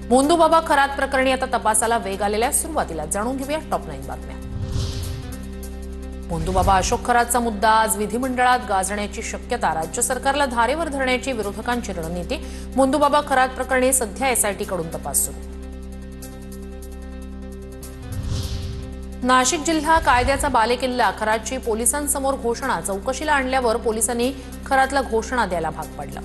भोंदूबाबा खरात प्रकरणी आता तपासाला वेग आलेल्या सुरुवातीला जाणून घेऊया टॉप 9 बातम्या। भोंदूबाबा अशोक खरातचा मुद्दा आज विधिमंडळात गाजण्याची शक्यता। राज्य सरकारला धारेवर धरण्याची विरोधकांची रणनीती। भोंदूबाबा खरात प्रकरणी सध्या एसआयटी कडून तपास सुरू। नाशिक जिल्हा कायद्याचा बालेकिल्ला। खरातची पोलिसांसमोर घोषणा। चौकशीला आणल्यावर पोलिसांनी खरातला घोषणा द्यायला भाग पाडला।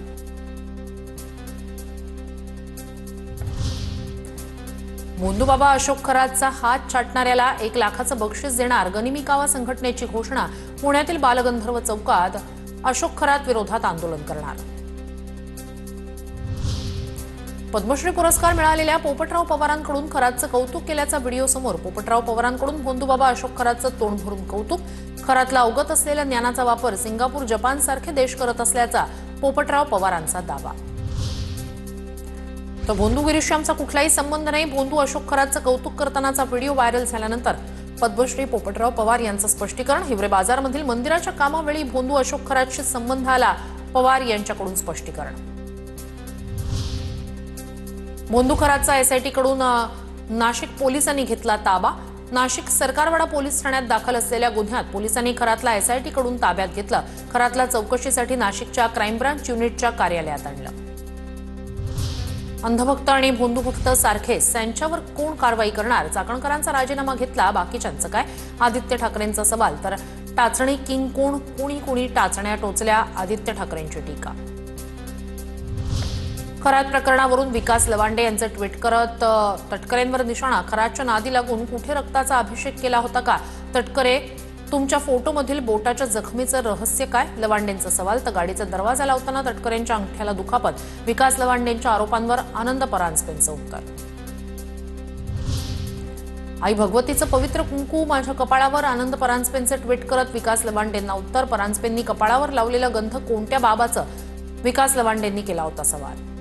भोंदूबाबा अशोक खरातचा हात छाटणाऱ्याला 1 लाखाचं बक्षीस देणार। गनिमी कावा संघटनेची घोषणा। पुण्यातील बालगंधर्व चौकात अशोक खरात विरोधात आंदोलन करणार। पद्मश्री पुरस्कार मिळालेल्या पोपटराव पवारांकडून खरातचं कौतुक केल्याचा व्हिडिओ समोर। पोपटराव पवारांकडून भोंदूबाबा अशोक खरातचं तोंड भरून कौतुक। खरातला अवगत असलेल्या ज्ञानाचा वापर सिंगापूर, जपान सारखे देश करत असल्याचा पोपटराव पवारांचा दावा। तर भोंदूगिरीशी आमचा कुठलाही संबंध नाही। भोंदू अशोक खरातचं कौतुक करतानाचा व्हिडिओ व्हायरल झाल्यानंतर पद्मश्री पोपटराव पवार यांचं स्पष्टीकरण। हिवरे बाजारमधील मंदिराच्या कामावेळी भोंदू अशोक खरातशी संबंध आला। पवार यांच्याकडून स्पष्टीकरण। भोंदू खरातचा एसआयटी कडून नाशिक पोलिसांनी घेतला ताबा। नाशिक सरकारवाडा पोलीस ठाण्यात दाखल असलेल्या गुन्ह्यात पोलिसांनी खरातला एसआयटी कडून ताब्यात घेतलं। खरातला चौकशीसाठी नाशिकच्या क्राईम ब्रांच युनिटच्या कार्यालयात आणलं। अंधभक्त आणि भोंदूभक्त सारखेच त्यांच्यावर कोण कारवाई करणार? चाकणकरांचा राजीनामा घेतला, बाकीच्यांचं काय? आदित्य ठाकरेंचा सवाल। तर टाचणी किंग कोण? कोणी टाचण्या टोचल्या? आदित्य ठाकरेंची टीका। खरात प्रकरणावरून विकास लवांडे यांचं ट्विट करत तटकरेंवर निशाणा। खरातच्या नादी लागून कुठे रक्ताचा अभिषेक केला होता का? तटकरे, तुमच्या फोटोमधील बोटाच्या जखमीचं रहस्य काय? लवांडेंचा सवाल। तर गाडीचा दरवाजा लावताना तटकरेंच्या अंगठ्याला दुखापत। विकास लवांडेंच्या आरोपांवर आनंद परांजपेंचं उत्तर। आई भगवतीचं पवित्र कुंकू माझ्या कपाळावर। आनंद परांजपेंचं ट्विट करत विकास लवांडेंना उत्तर। परांजपेंनी कपाळावर लावलेला गंध कोणत्या बाबाचं? विकास लवांडेंनी केला होता सवाल।